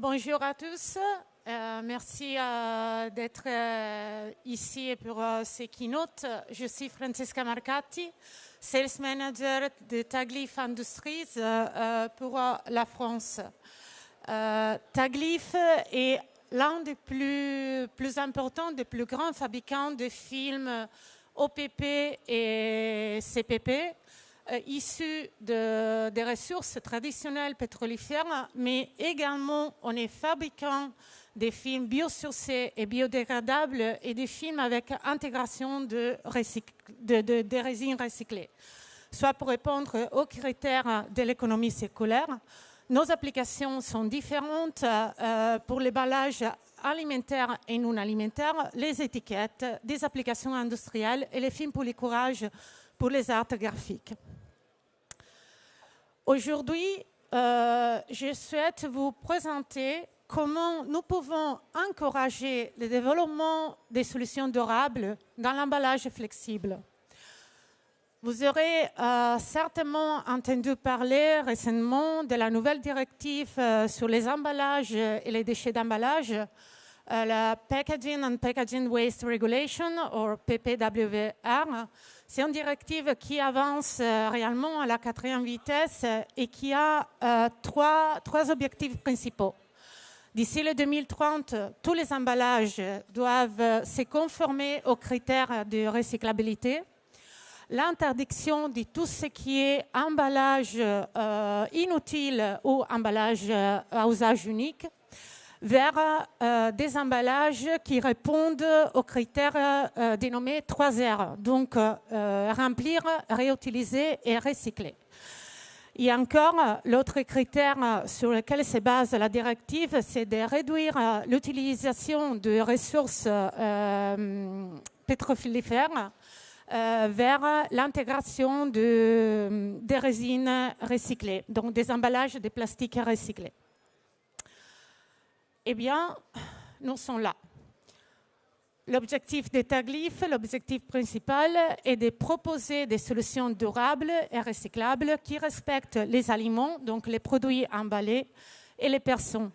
Bonjour à tous. Merci d'être ici pour ce keynote. Je suis Francesca Marcatti, Sales Manager de Tagleaf Industries pour la France. Tagleaf est l'un des plus importants, des plus grands fabricants de films OPP et CPP. Issus des ressources traditionnelles pétrolifères, mais également on est fabricant des films biosourcés et biodégradables et des films avec intégration de résines recyclées, soit pour répondre aux critères de l'économie circulaire. Nos applications sont différentes pour l'emballage alimentaire et non alimentaire, les étiquettes, des applications industrielles et les films pour les courages pour les arts graphiques. Aujourd'hui, je souhaite vous présenter comment nous pouvons encourager le développement des solutions durables dans l'emballage flexible. Vous aurez certainement entendu parler récemment de la nouvelle directive sur les emballages et les déchets d'emballage, la Packaging and Packaging Waste Regulation, ou PPWR. C'est une directive qui avance réellement à la 4e vitesse et qui a trois objectifs principaux. D'ici le 2030, tous les emballages doivent se conformer aux critères de recyclabilité. L'interdiction de tout ce qui est emballage inutile ou emballage à usage unique vers des emballages qui répondent aux critères dénommés 3R, donc remplir, réutiliser et recycler. Il y a encore l'autre critère sur lequel se base la directive, c'est de réduire l'utilisation de ressources pétrolifères vers l'intégration des résines recyclées, donc des emballages de plastique recyclés. Eh bien, nous sommes là. L'objectif de Tagleaf, l'objectif principal, est de proposer des solutions durables et recyclables qui respectent les aliments, donc les produits emballés, et les personnes.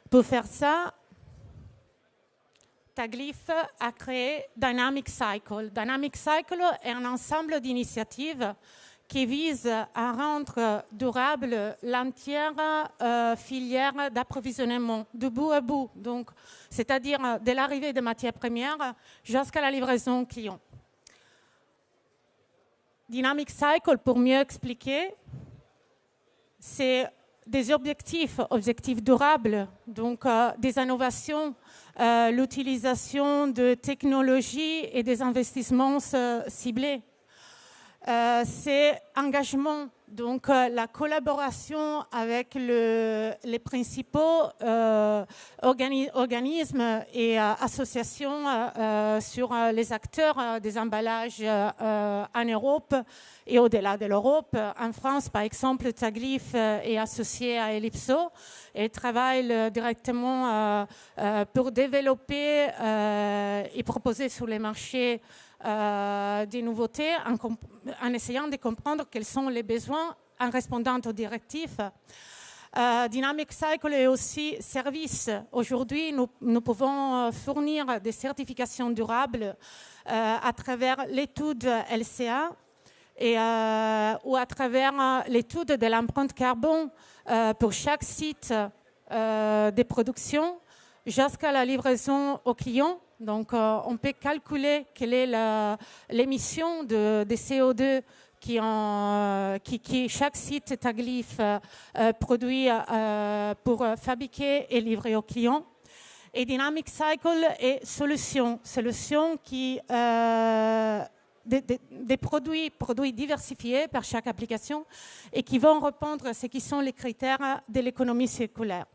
Pour faire ça, Tagleaf a créé Dynamic Cycle. Dynamic Cycle est un ensemble d'initiatives qui vise à rendre durable l'entière filière d'approvisionnement, de bout à bout, donc, c'est-à-dire de l'arrivée des matières premières jusqu'à la livraison client. Dynamic Cycle, pour mieux expliquer, c'est des objectifs durables, donc des innovations, l'utilisation de technologies et des investissements ciblés. C'est engagement, donc la collaboration avec les principaux organismes et associations sur les acteurs des emballages en Europe et au-delà de l'Europe. En France, par exemple, Tagleaf est associé à Ellipso et travaille directement pour développer et proposer sur les marchés des nouveautés en essayant de comprendre quels sont les besoins en répondant aux directives. Dynamic Cycle est aussi service. Aujourd'hui, nous pouvons fournir des certifications durables à travers l'étude LCA ou à travers l'étude de l'empreinte carbone pour chaque site de production jusqu'à la livraison au client. Donc, on peut calculer quelle est l'émission de CO2 qui chaque site Tagleaf produit pour fabriquer et livrer aux clients. Et Dynamic Cycle est solution qui des produits diversifiés par chaque application et qui vont répondre à ce qui sont les critères de l'économie circulaire.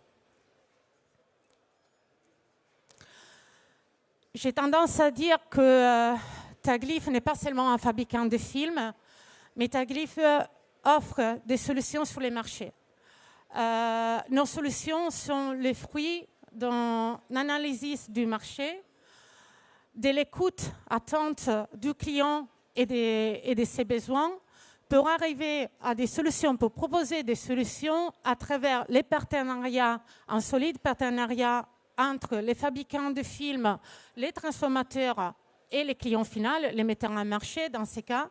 J'ai tendance à dire que Tagleaf n'est pas seulement un fabricant de films, mais Tagleaf offre des solutions sur les marchés. Nos solutions sont les fruits d'une analyse du marché, de l'écoute attente du client et de ses besoins pour arriver à des solutions, pour proposer des solutions à travers les partenariats, un solide partenariat entre les fabricants de films, les transformateurs et les clients finaux, les metteurs en marché dans ces cas,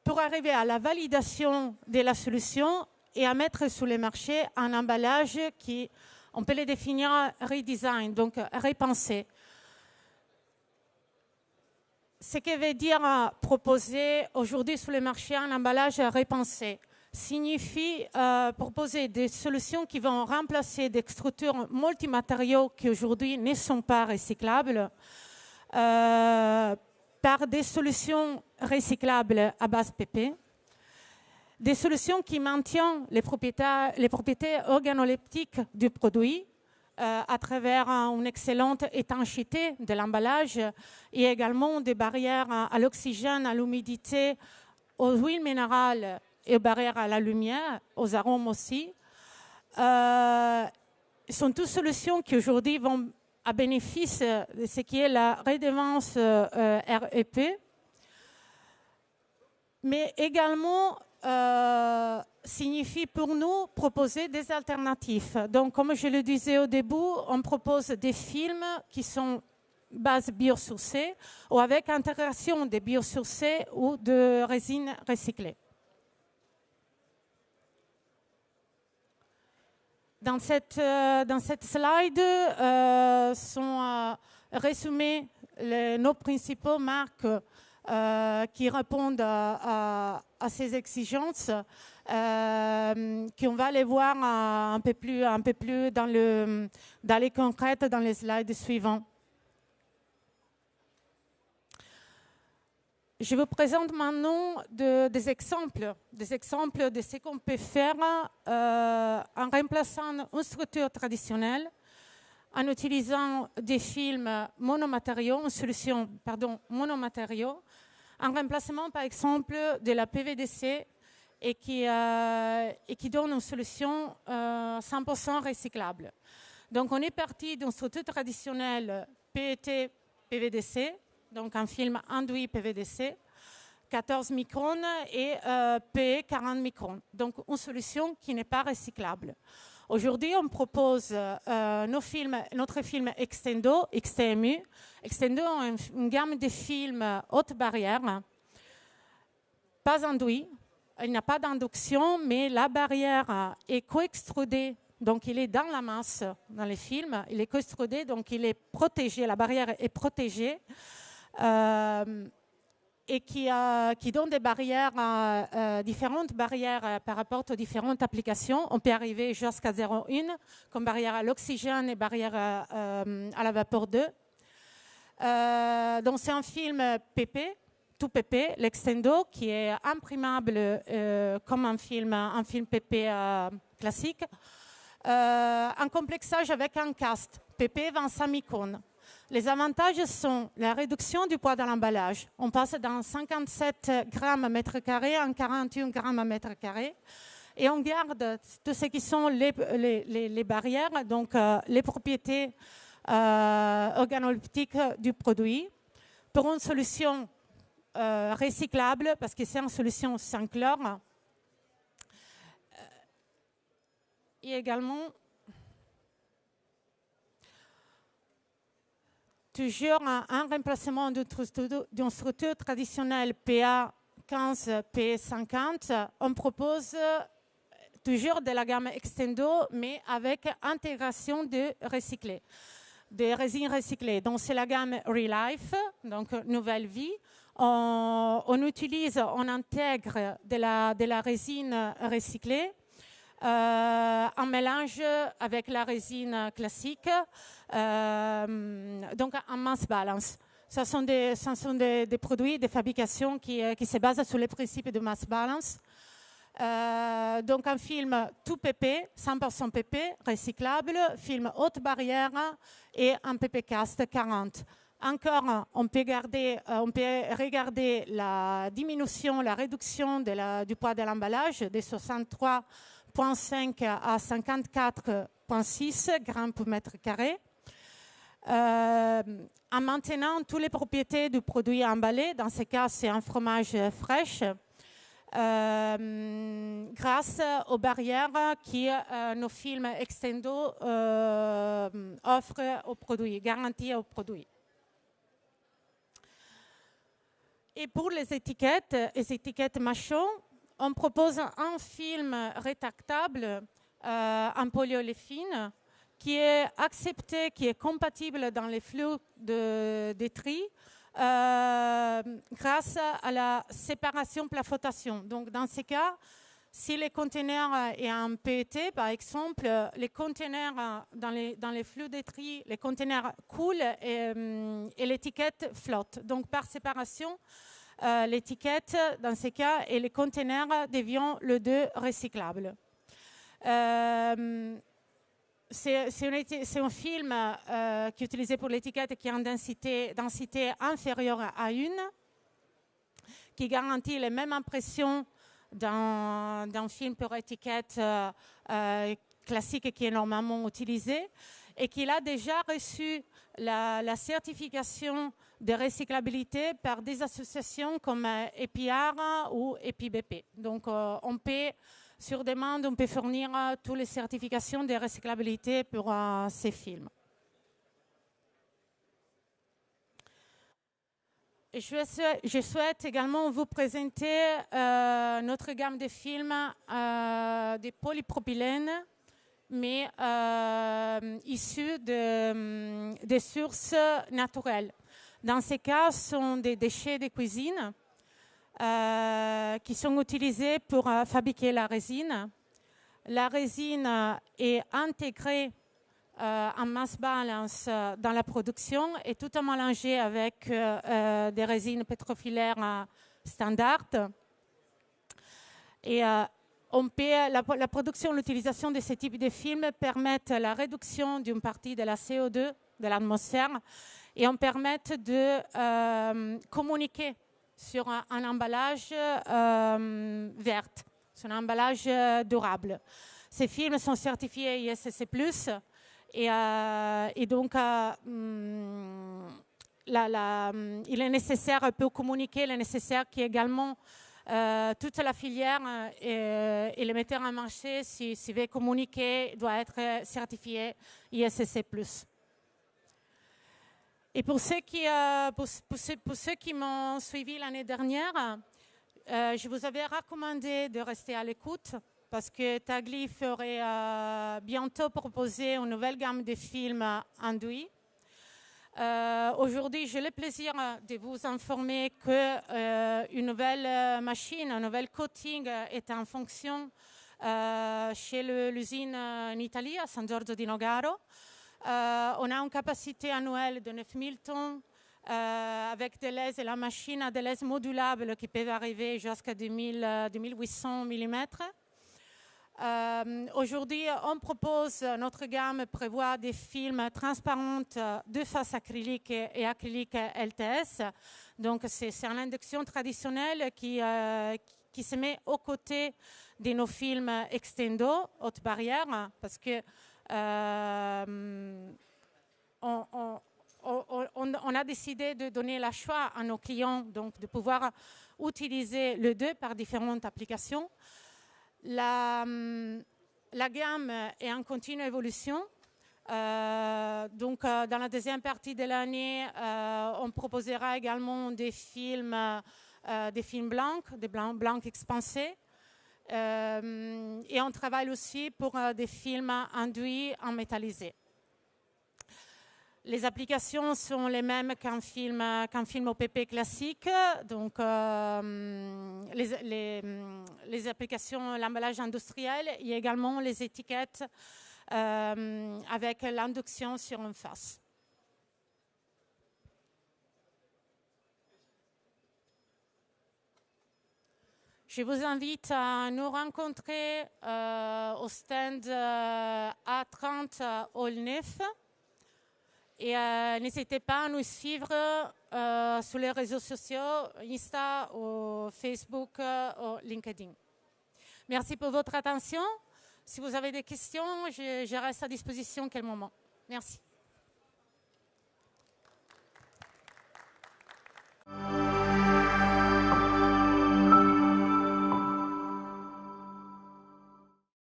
pour arriver à la validation de la solution et à mettre sur le marché un emballage qui, on peut le définir redesign, donc repensé. Ce que veut dire proposer aujourd'hui sur le marché un emballage repensé signifie proposer des solutions qui vont remplacer des structures multimatériaux qui aujourd'hui ne sont pas recyclables par des solutions recyclables à base PP, des solutions qui maintiennent les propriétés organoleptiques du produit à travers une excellente étanchéité de l'emballage et également des barrières à l'oxygène, à l'humidité, aux huiles minérales et aux barrières à la lumière, aux arômes aussi. Ce sont toutes solutions qui aujourd'hui vont à bénéfice de ce qui est la redevance REP, mais également signifie pour nous proposer des alternatives. Donc, comme je le disais au début, on propose des films qui sont base biosourcée ou avec intégration de biosourcés ou de résine recyclée. Dans cette slide sont résumées nos principaux marques qui répondent à ces exigences, qu'on va aller voir un peu plus dans les concrètes dans les slides suivants. Je vous présente maintenant des exemples de ce qu'on peut faire en remplaçant une structure traditionnelle, en utilisant des films monomatériaux, une solution monomatériaux, en remplacement par exemple de la PVDC et qui donne une solution 100% recyclable. Donc on est parti d'une structure traditionnelle PET-PVDC, donc un film enduit PVDC, 14 microns et PE 40 microns. Donc une solution qui n'est pas recyclable. Aujourd'hui, on propose notre film Extendo, XTMU. Extendo est une gamme de films haute barrière, pas enduit. Il n'y a pas d'induction, mais la barrière est co-extrudée. Donc, il est dans la masse, dans les films. Il est co-extrudé, donc il est protégé. La barrière est protégée. Et qui donne des barrières, différentes barrières par rapport aux différentes applications. On peut arriver jusqu'à 0,1, comme barrière à l'oxygène et barrière à la vapeur d'eau. Donc c'est un film PP, tout PP, l'Extendo, qui est imprimable comme un film PP classique. Un complexage avec un cast, PP 25 microns. Les avantages sont la réduction du poids de l'emballage. On passe dans 57 grammes à mètre carré en 41 grammes à mètre carré. Et on garde tout ce qui sont les barrières, donc les propriétés organoleptiques du produit. Pour une solution recyclable, parce que c'est une solution sans chlore. Et également, toujours un remplacement d'une structure traditionnelle PA15, PA50. On propose toujours de la gamme Extendo, mais avec intégration de résines recyclées. Donc, c'est la gamme Relife, donc nouvelle vie. On intègre de la résine recyclée. Un mélange avec la résine classique, donc en mass balance. Ce sont des produits de fabrication qui se basent sur les principes de mass balance. Donc un film tout PP, 100% PP, recyclable, film haute barrière et un PP cast 40. Encore, on peut regarder la diminution, la réduction du poids de l'emballage de 63,5 à 54,6 grammes pour mètre carré. en maintenant toutes les propriétés du produit emballé. Dans ce cas, c'est un fromage fraîche. Grâce aux barrières que nos films Extendo offrent aux produits, garantissent aux produits. Et pour les étiquettes Machon, on propose un film rétractable en polyolépine qui est accepté, qui est compatible dans les flux de tri grâce à la séparation plafotation. Donc, dans ce cas, si le conteneur est en PET, par exemple, les conteneurs dans les flux de tri, les conteneurs coulent et l'étiquette flotte. Donc, par séparation, l'étiquette, dans ce cas, et les conteneurs deviennent les deux recyclables. C'est un film qui est utilisé pour l'étiquette qui a une densité inférieure à 1, qui garantit les mêmes impressions d'un film pour étiquette classique qui est normalement utilisé et qui a déjà reçu la certification de recyclabilité par des associations comme EPIAR ou EPIBP. Donc, on peut, sur demande, on peut fournir toutes les certifications de recyclabilité pour ces films. Et je souhaite également vous présenter notre gamme de films de polypropylène, mais issus de sources naturelles. Dans ces cas, ce sont des déchets de cuisine qui sont utilisés pour fabriquer la résine. La résine est intégrée en mass balance dans la production et tout est mélangé avec des résines pétrofilaires standards. Et la production et l'utilisation de ce type de films permettent la réduction d'une partie de la CO2 de l'atmosphère et on permet de communiquer sur un emballage vert, sur un emballage durable. Ces films sont certifiés ISCC+, et donc il est nécessaire, pour communiquer, il est nécessaire qu'il y ait également toute la filière et les metteurs en marché, s'ils veulent communiquer, doit être certifié ISCC+. Et pour ceux qui m'ont suivi l'année dernière, je vous avais recommandé de rester à l'écoute parce que Tagli ferait bientôt proposer une nouvelle gamme de films enduits. Aujourd'hui, j'ai le plaisir de vous informer qu'une nouvelle machine, un nouvel coating est en fonction chez l'usine en Italie, à San Giorgio di Nogaro. On a une capacité annuelle de 9000 tonnes avec des lèses et la machine a des lèses modulables qui peuvent arriver jusqu'à 2800 mm. Aujourd'hui, on propose, notre gamme prévoit des films transparents de face acrylique et acrylique LTS. Donc, c'est une induction traditionnelle qui se met aux côtés de nos films Extendo, haute barrière, parce que on a décidé de donner le choix à nos clients, donc de pouvoir utiliser les deux par différentes applications. La gamme est en continue évolution. Donc, dans la deuxième partie de l'année, on proposera également des films blancs, des blancs expansés. Et on travaille aussi pour des films enduits en métallisé. Les applications sont les mêmes qu'un film OPP classique, donc les applications, l'emballage industriel et également les étiquettes avec l'induction sur une face. Je vous invite à nous rencontrer au stand A30 Hall 9. Et n'hésitez pas à nous suivre sur les réseaux sociaux, Insta, ou Facebook, ou LinkedIn. Merci pour votre attention. Si vous avez des questions, je reste à disposition à quel moment. Merci.